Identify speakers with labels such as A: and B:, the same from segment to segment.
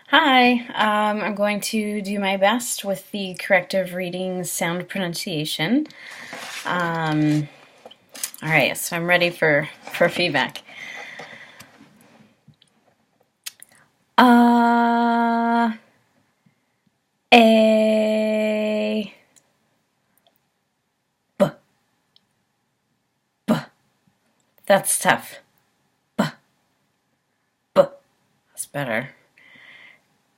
A: Hi, I'm going to do my best with the corrective reading sound pronunciation. All right, so I'm ready for feedback. A, b, b. That's tough. B, b. That's better.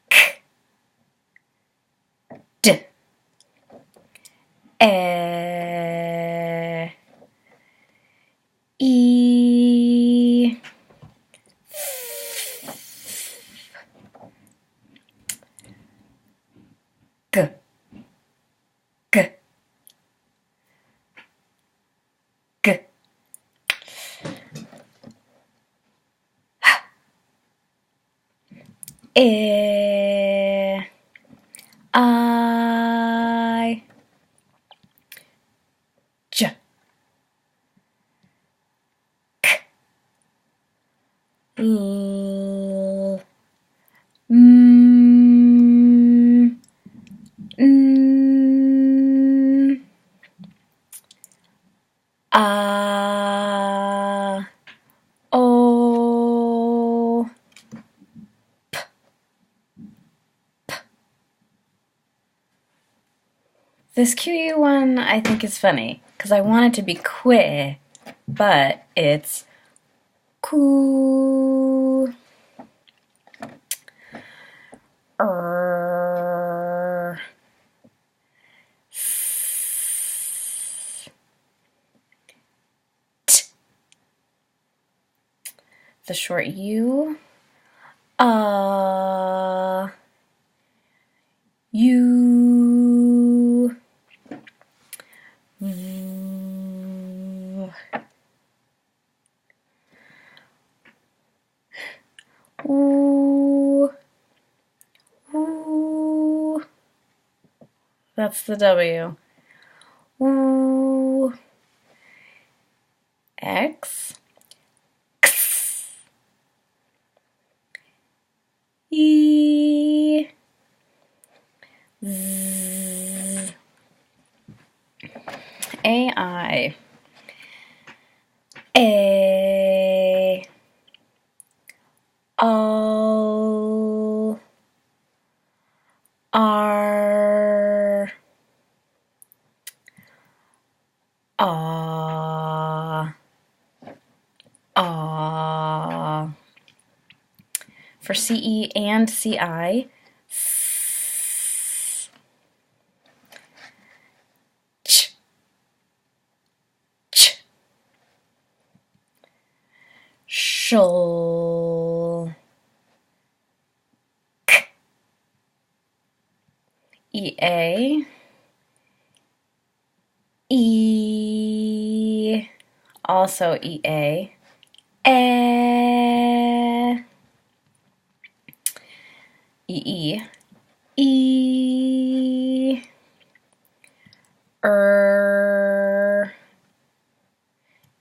A: K, d, e, e, g, g, g. E, I, j, k, l, m, n, a, o, This QU one I think is funny because I want it to be que, but it's ku. T. The short U. U. V. Ooh. Ooh. That's the W. Ooh. X. X. E. Z. A. I. A. O. R. Ah. Ah. For CE and CI. S. Ch. Ch. Shul. K. EA. E. Also EA. E. EE. E.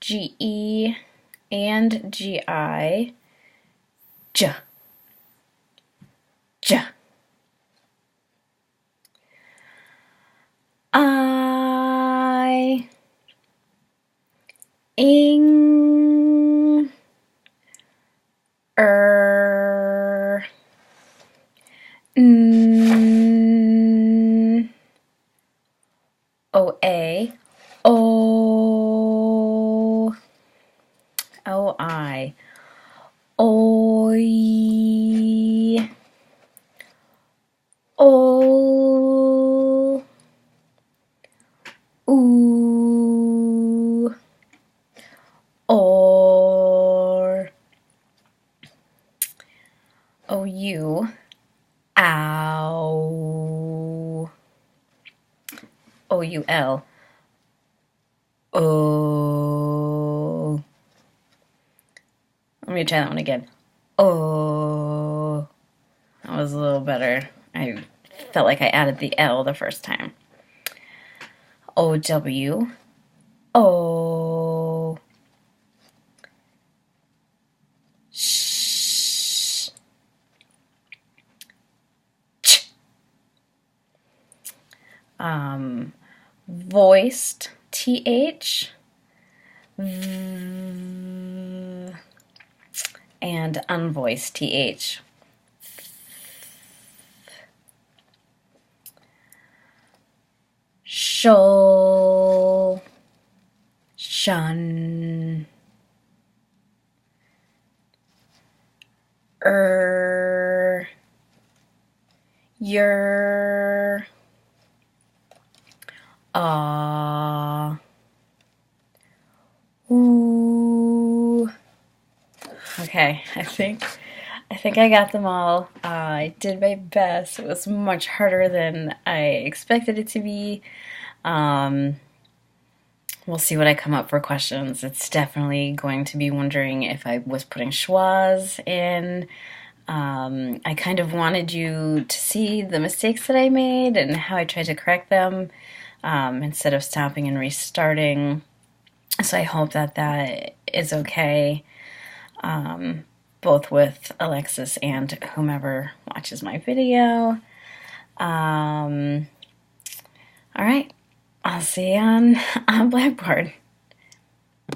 A: GE and GI. J. J. I. Ing. N. OA. O. OI. Oi. O. Ooh. Or. OU. Ow. OUL. Oh. Let me try that one again. Oh. That was a little better. I felt like I added the L the first time. OW. O. Sh. voiced TH, and unvoiced TH. Shul, shun, your, ooh. Okay, I think I got them all. I did my best. It was much harder than I expected it to be. We'll see what I come up for questions. It's definitely going to be wondering if I was putting schwas in. I kind of wanted you to see the mistakes that I made and how I tried to correct them instead of stopping and restarting. So I hope that that is okay, both with Alexis and whomever watches my video. All right, I'll see you on Blackboard.